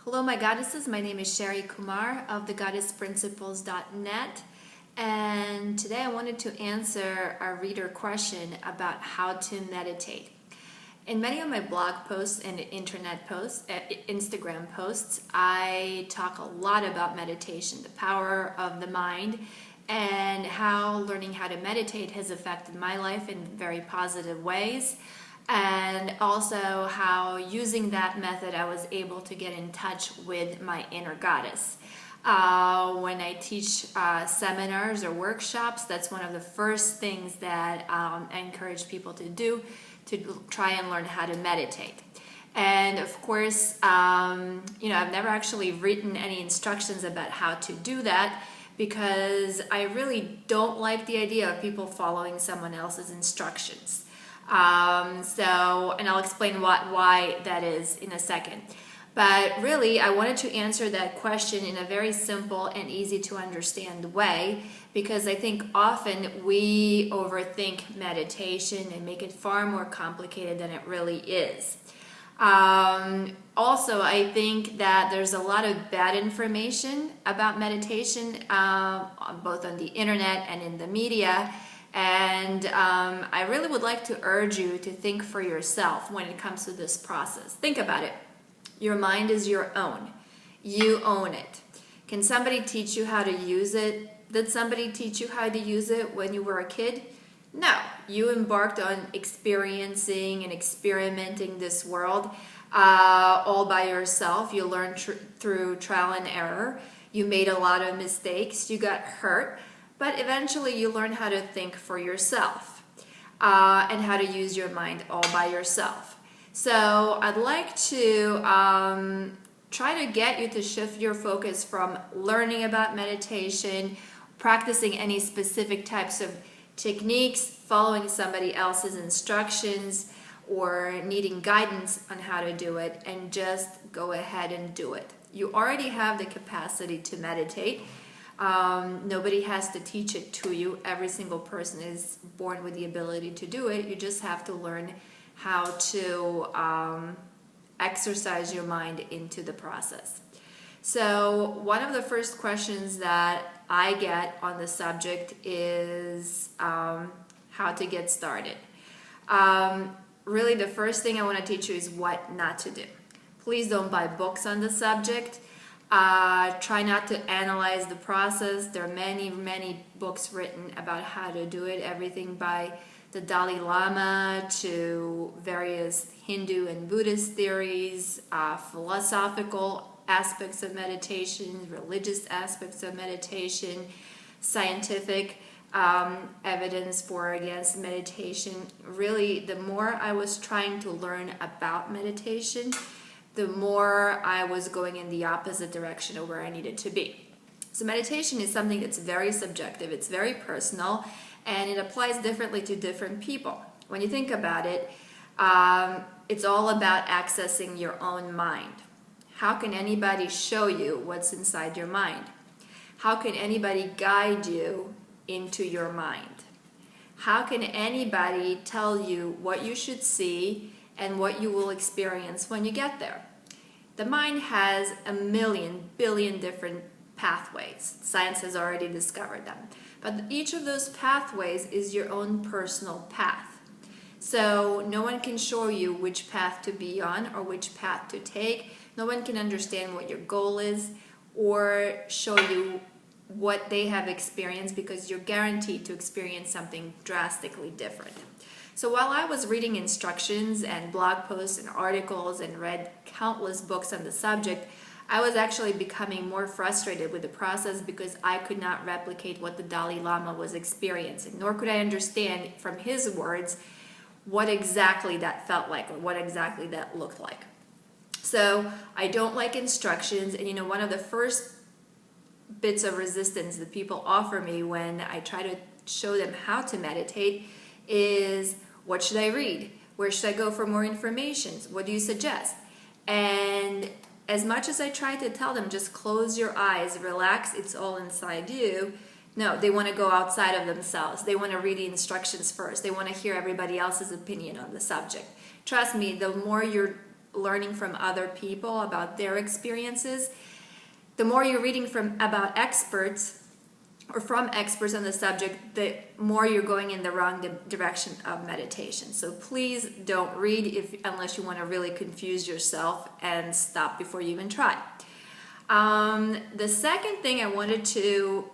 Hello, my goddesses. My name is Sherry Kumar of thegoddessprinciples.net, and today I wanted to answer a reader question about how to meditate. In many of my blog posts and internet posts, Instagram posts, I talk a lot about meditation, the power of the mind, and how learning how to meditate has affected my life in very positive ways. And also how using that method I was able to get in touch with my inner goddess. When I teach seminars or workshops, that's one of the first things that I encourage people to do, to try and learn how to meditate. And of course, I've never actually written any instructions about how to do that, because I really don't like the idea of people following someone else's instructions. And I'll explain why that is in a second. But really, I wanted to answer that question in a very simple and easy to understand way, because I think often we overthink meditation and make it far more complicated than it really is. Also, I think that there's a lot of bad information about meditation, both on the internet and in the media. And I really would like to urge you to think for yourself when it comes to this process. Think about it. Your mind is your own. You own it. Can somebody teach you how to use it? Did somebody teach you how to use it when you were a kid? No. You embarked on experiencing and experimenting this world all by yourself. You learned through trial and error. You made a lot of mistakes. You got hurt. But eventually you learn how to think for yourself and how to use your mind all by yourself. So I'd like to try to get you to shift your focus from learning about meditation, practicing any specific types of techniques, following somebody else's instructions, or needing guidance on how to do it, and just go ahead and do it. You already have the capacity to meditate. Nobody has to teach it to you. Every single person is born with the ability to do it. You just have to learn how to exercise your mind into the process. So one of the first questions that I get on the subject is how to get started. Really, the first thing I want to teach you is what not to do. Please don't buy books on the subject. Try not to analyze the process. There are many books written about how to do it, everything by the Dalai Lama to various Hindu and Buddhist theories, philosophical aspects of meditation, religious aspects of meditation, scientific evidence for or against meditation. Really, the more I was trying to learn about meditation, the more I was going in the opposite direction of where I needed to be. So meditation is something that's very subjective, it's very personal, and it applies differently to different people. When you think about it, it's all about accessing your own mind. How can anybody show you what's inside your mind? How can anybody guide you into your mind? How can anybody tell you what you should see and what you will experience when you get there? The mind has a billion different pathways. Science has already discovered them. But each of those pathways is your own personal path. So no one can show you which path to be on or which path to take. No one can understand what your goal is or show you what they have experienced, because you're guaranteed to experience something drastically different. So while I was reading instructions and blog posts and articles and read countless books on the subject, I was actually becoming more frustrated with the process, because I could not replicate what the Dalai Lama was experiencing, nor could I understand from his words what exactly that felt like or what exactly that looked like. So I don't like instructions, and one of the first bits of resistance that people offer me when I try to show them how to meditate is, what should I read? Where should I go for more information? What do you suggest? And as much as I try to tell them, just close your eyes, relax, it's all inside you, no, they want to go outside of themselves. They want to read the instructions first. They want to hear everybody else's opinion on the subject. Trust me, the more you're learning from other people about their experiences. The more you're reading about experts or from experts on the subject, the more you're going in the wrong direction of meditation. So please don't read unless you want to really confuse yourself, and stop before you even try. The second thing I wanted to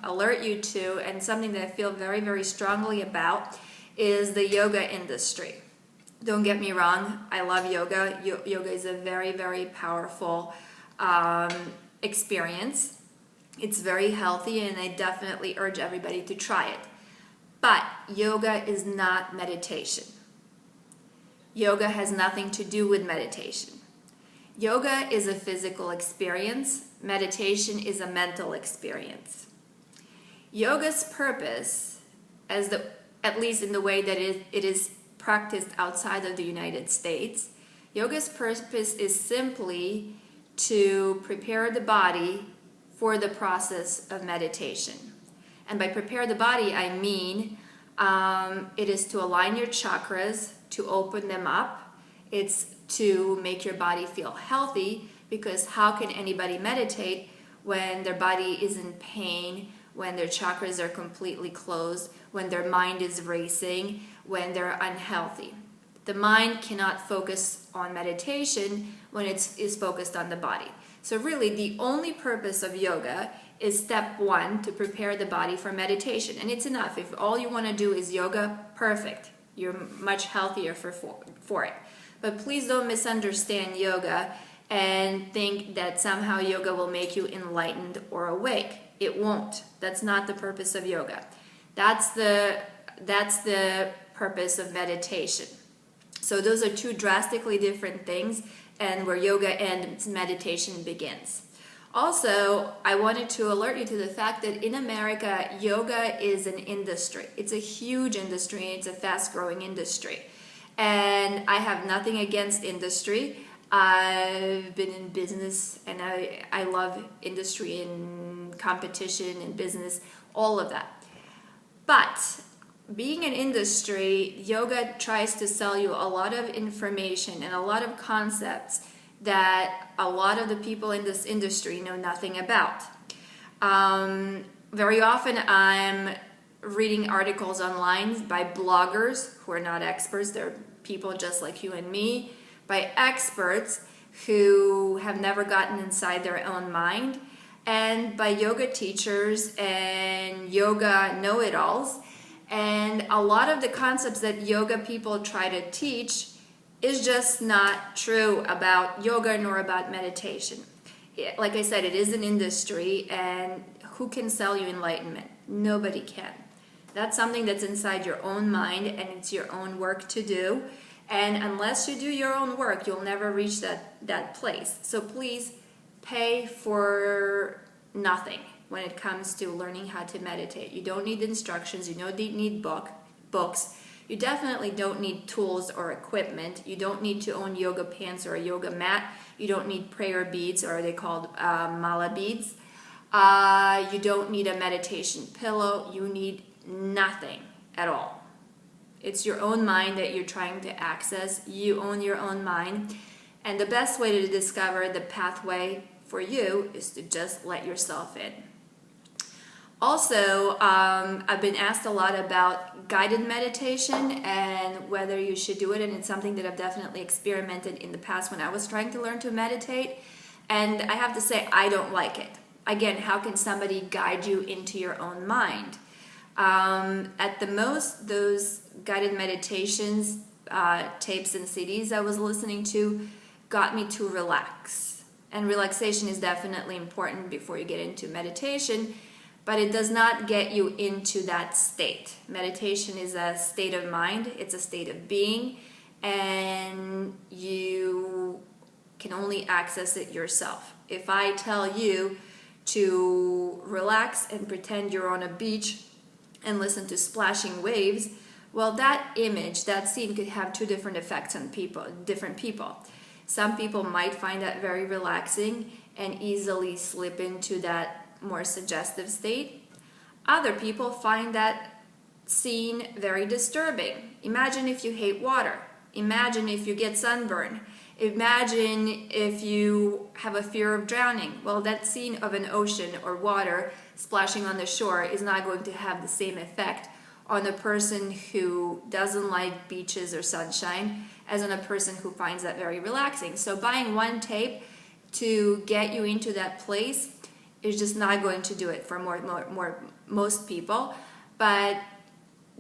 alert you to, and something that I feel very, very strongly about, is the yoga industry. Don't get me wrong, I love yoga. Yoga is a very, very powerful experience. It's very healthy, and I definitely urge everybody to try it. But yoga is not meditation. Yoga has nothing to do with meditation. Yoga is a physical experience. Meditation is a mental experience. Yoga's purpose, at least in the way that it is practiced outside of the United States, yoga's purpose is simply to prepare the body for the process of meditation. And by prepare the body, I mean it is to align your chakras, to open them up. It's to make your body feel healthy, because how can anybody meditate when their body is in pain, when their chakras are completely closed, when their mind is racing, when they're unhealthy? The mind cannot focus on meditation when it is focused on the body. So really, the only purpose of yoga is step one, to prepare the body for meditation. And it's enough. If all you want to do is yoga, perfect. You're much healthier for it. But please don't misunderstand yoga and think that somehow yoga will make you enlightened or awake. It won't. That's not the purpose of yoga. That's the purpose of meditation. So those are two drastically different things, and where yoga ends, meditation begins. Also, I wanted to alert you to the fact that in America, yoga is an industry. It's a huge industry, and it's a fast-growing industry. And I have nothing against industry. I've been in business, and I love industry and competition and business, all of that. But being an industry, yoga tries to sell you a lot of information and a lot of concepts that a lot of the people in this industry know nothing about. Very often I'm reading articles online by bloggers who are not experts. They're people just like you and me, by experts who have never gotten inside their own mind, and by yoga teachers and yoga know-it-alls. And a lot of the concepts that yoga people try to teach is just not true about yoga nor about meditation. Like I said, it is an industry, and who can sell you enlightenment? Nobody can. That's something that's inside your own mind, and it's your own work to do. And unless you do your own work, you'll never reach that place. So please pay for nothing when it comes to learning how to meditate. You don't need instructions. You don't need books. You definitely don't need tools or equipment. You don't need to own yoga pants or a yoga mat. You don't need prayer beads, or are they called mala beads. You don't need a meditation pillow. You need nothing at all. It's your own mind that you're trying to access. You own your own mind. And the best way to discover the pathway for you is to just let yourself in. Also, I've been asked a lot about guided meditation and whether you should do it, and it's something that I've definitely experimented in the past when I was trying to learn to meditate, and I have to say I don't like it. Again, how can somebody guide you into your own mind? At the most, those guided meditations, tapes and CDs I was listening to got me to relax. And relaxation is definitely important before you get into meditation, but it does not get you into that state. Meditation is a state of mind, it's a state of being, and you can only access it yourself. If I tell you to relax and pretend you're on a beach and listen to splashing waves, well, that image, that scene could have two different effects on different people. Some people might find that very relaxing and easily slip into that more suggestive state. Other people find that scene very disturbing. Imagine if you hate water. Imagine if you get sunburn. Imagine if you have a fear of drowning. Well, that scene of an ocean or water splashing on the shore is not going to have the same effect on a person who doesn't like beaches or sunshine as on a person who finds that very relaxing. So buying one tape to get you into that place is just not going to do it for most people, but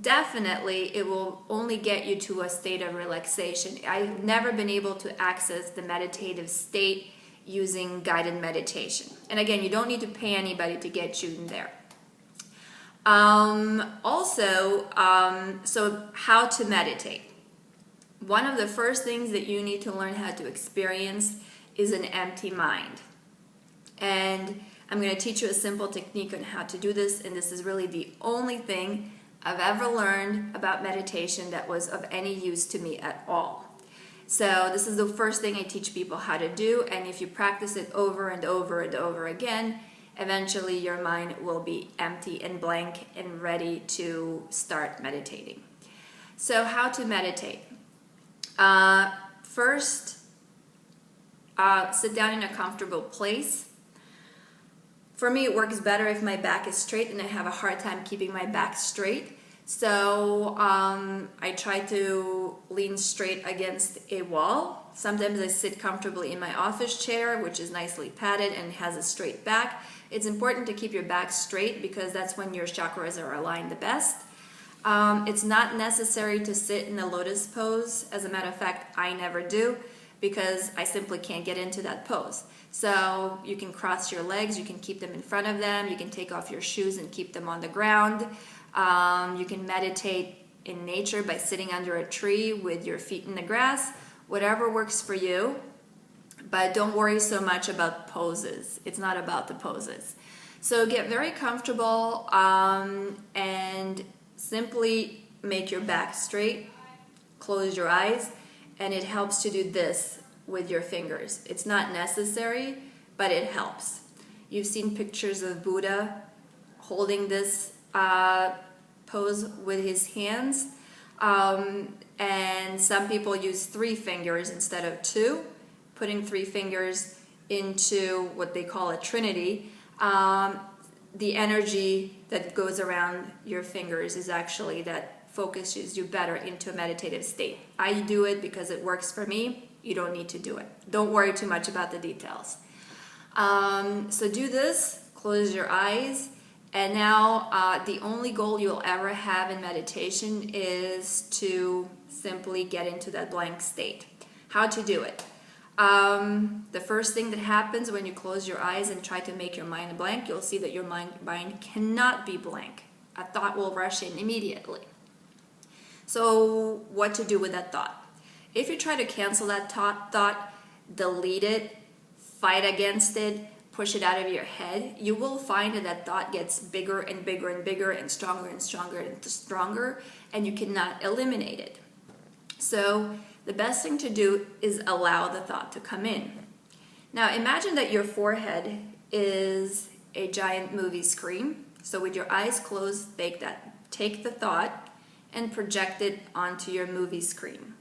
definitely it will only get you to a state of relaxation. I've never been able to access the meditative state using guided meditation. And again, you don't need to pay anybody to get you in there. So how to meditate. One of the first things that you need to learn how to experience is an empty mind. And I'm going to teach you a simple technique on how to do this, and this is really the only thing I've ever learned about meditation that was of any use to me at all. So this is the first thing I teach people how to do, and if you practice it over and over and over again, eventually your mind will be empty and blank and ready to start meditating. So how to meditate? First, sit down in a comfortable place. For me, it works better if my back is straight, and I have a hard time keeping my back straight. So I try to lean straight against a wall. Sometimes I sit comfortably in my office chair, which is nicely padded and has a straight back. It's important to keep your back straight because that's when your chakras are aligned the best. It's not necessary to sit in a lotus pose. As a matter of fact, I never do because I simply can't get into that pose. So you can cross your legs, you can keep them in front of them, you can take off your shoes and keep them on the ground. You can meditate in nature by sitting under a tree with your feet in the grass, whatever works for you. But don't worry so much about poses. It's not about the poses. So get very comfortable and simply make your back straight, close your eyes, and it helps to do this with your fingers. It's not necessary, but it helps. You've seen pictures of Buddha holding this pose with his hands, and some people use 3 fingers instead of 2, putting 3 fingers into what they call a trinity. The energy that goes around your fingers is actually that focuses you better into a meditative state. I do it because it works for me. You don't need to do it. Don't worry too much about the details. So do this, close your eyes, and now the only goal you'll ever have in meditation is to simply get into that blank state. How to do it? The first thing that happens when you close your eyes and try to make your mind blank, you'll see that your mind cannot be blank. A thought will rush in immediately. So what to do with that thought? If you try to cancel that thought, delete it, fight against it, push it out of your head, you will find that that thought gets bigger and bigger and bigger and stronger and stronger and stronger, and you cannot eliminate it. So the best thing to do is allow the thought to come in. Now imagine that your forehead is a giant movie screen. So with your eyes closed, take the thought and project it onto your movie screen.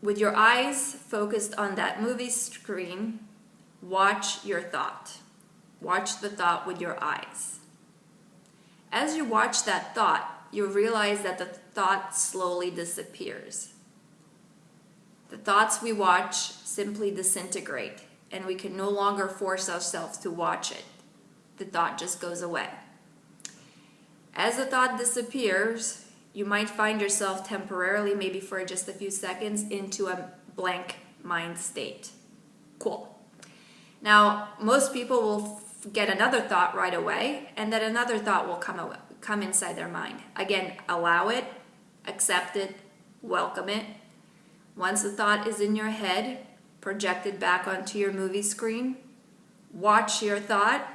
With your eyes focused on that movie screen, watch your thought. Watch the thought with your eyes. As you watch that thought, you'll realize that the thought slowly disappears. The thoughts we watch simply disintegrate, and we can no longer force ourselves to watch it. The thought just goes away. As the thought disappears, you might find yourself temporarily, maybe for just a few seconds, into a blank mind state. Cool. Now, most people will get another thought right away, and then another thought will come inside their mind. Again, allow it, accept it, welcome it. Once the thought is in your head, project it back onto your movie screen, watch your thought,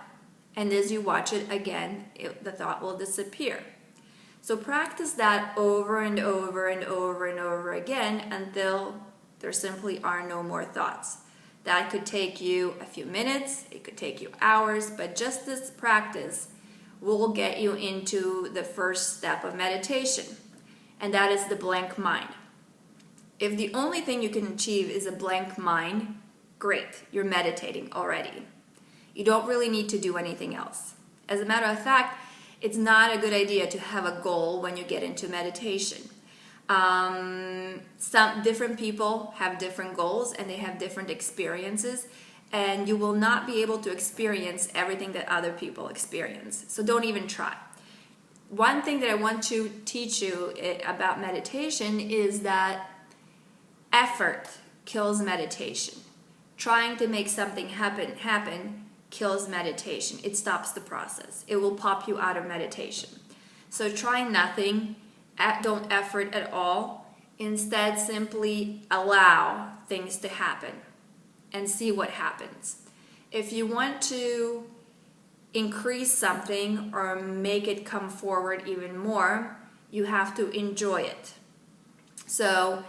and as you watch it again, the thought will disappear. So practice that over and over and over and over again until there simply are no more thoughts. That could take you a few minutes, it could take you hours, but just this practice will get you into the first step of meditation, and that is the blank mind. If the only thing you can achieve is a blank mind, great, you're meditating already. You don't really need to do anything else. As a matter of fact, it's not a good idea to have a goal when you get into meditation. Some different people have different goals and they have different experiences, and you will not be able to experience everything that other people experience. So don't even try. One thing that I want to teach you about meditation is that effort kills meditation. Trying to make something happen kills meditation. It stops the process. It will pop you out of meditation. So try nothing, don't effort at all. Instead, simply allow things to happen and see what happens. If you want to increase something or make it come forward even more, you have to enjoy it. So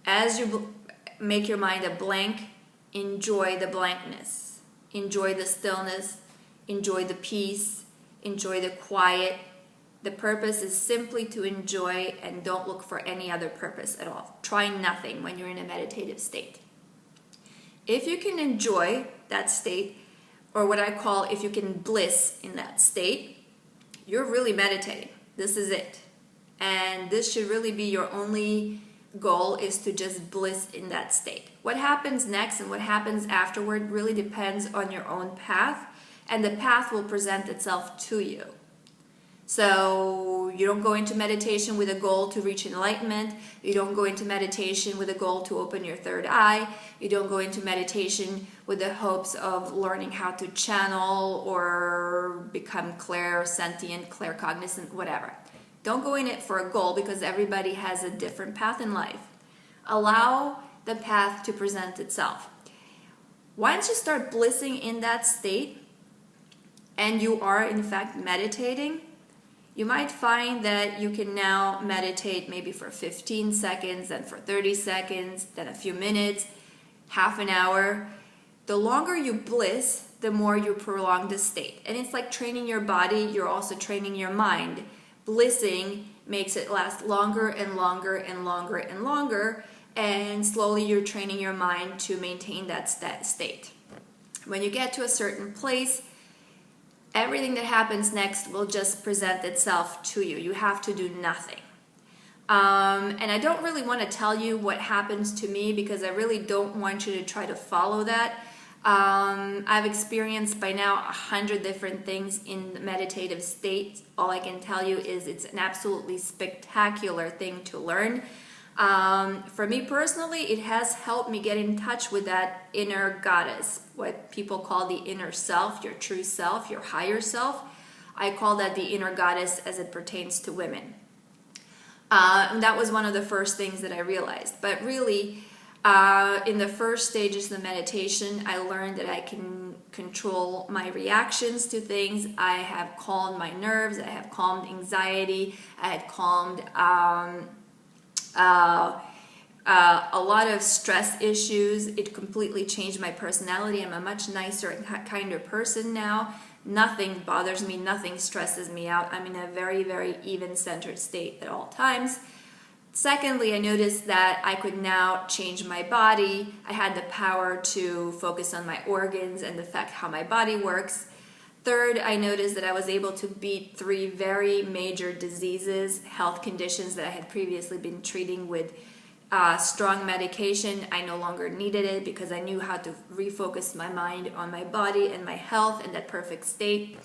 as you make your mind a blank, enjoy the blankness. Enjoy the stillness. Enjoy the peace. Enjoy the quiet. The purpose is simply to enjoy, and don't look for any other purpose at all. Try nothing when you're in a meditative state. If you can enjoy that state, or what I call if you can bliss in that state, you're really meditating. This is it. And this should really be your only goal, is to just bliss in that state. What happens next and what happens afterward really depends on your own path, and the path will present itself to you. So you don't go into meditation with a goal to reach enlightenment. You don't go into meditation with a goal to open your third eye. You don't go into meditation with the hopes of learning how to channel or become clairsentient, claircognizant, whatever. Don't go in it for a goal, because everybody has a different path in life. Allow the path to present itself. Once you start blissing in that state, and you are in fact meditating, you might find that you can now meditate maybe for 15 seconds, then for 30 seconds, then a few minutes, half an hour. The longer you bliss, the more you prolong the state. And it's like training your body, you're also training your mind. Blissing makes it last longer and longer and longer and longer, and slowly you're training your mind to maintain that state. When you get to a certain place, everything that happens next will just present itself to you. You have to do nothing. And I don't really want to tell you what happens to me, because I really don't want you to try to follow that. I've experienced by now 100 different things in the meditative state. All I can tell you is it's an absolutely spectacular thing to learn. For me personally, it has helped me get in touch with that inner goddess, what people call the inner self, your true self, your higher self. I call that the inner goddess as it pertains to women. And that was one of the first things that I realized. But really, in the first stages of the meditation, I learned that I can control my reactions to things. I have calmed my nerves. I have calmed anxiety. I had calmed a lot of stress issues. It completely changed my personality. I'm a much nicer and kinder person now. Nothing bothers me. Nothing stresses me out. I'm in a very, very even-centered state at all times. Secondly, I noticed that I could now change my body. I had the power to focus on my organs and the fact how my body works. Third, I noticed that I was able to beat 3 very major diseases, health conditions that I had previously been treating with strong medication. I no longer needed it because I knew how to refocus my mind on my body and my health in that perfect state.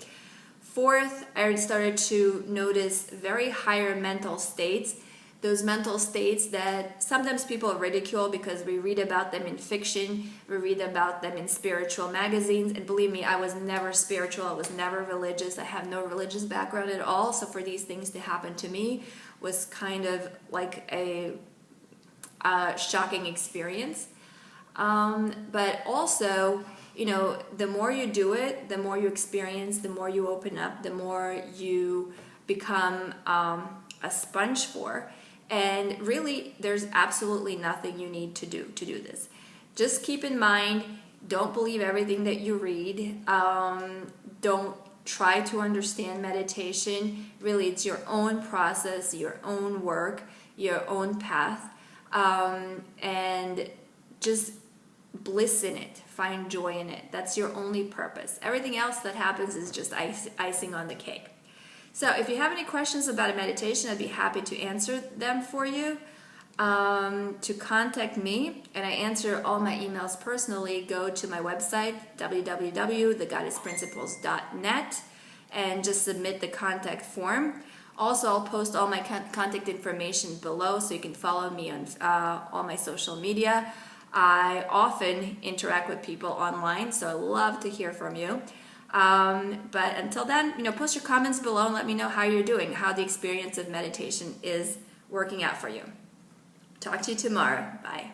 Fourth, I started to notice very higher mental states. Those mental states that sometimes people ridicule because we read about them in fiction, we read about them in spiritual magazines, and believe me, I was never spiritual, I was never religious, I have no religious background at all, so for these things to happen to me was kind of like a shocking experience. But also, you know, the more you do it, the more you experience, the more you open up, the more you become a sponge for. And really, there's absolutely nothing you need to do this. Just keep in mind, don't believe everything that you read. Don't try to understand meditation. Really, it's your own process, your own work, your own path. and just bliss in it, find joy in it. That's your only purpose. Everything else that happens is just icing on the cake. So if you have any questions about a meditation, I'd be happy to answer them for you. To contact me, and I answer all my emails personally, go to my website, www.thegoddessprinciples.net, and just submit the contact form. Also, I'll post all my contact information below so you can follow me on all my social media. I often interact with people online, so I love to hear from you. But until then, post your comments below and let me know how you're doing, how the experience of meditation is working out for you. Talk to you tomorrow. Bye.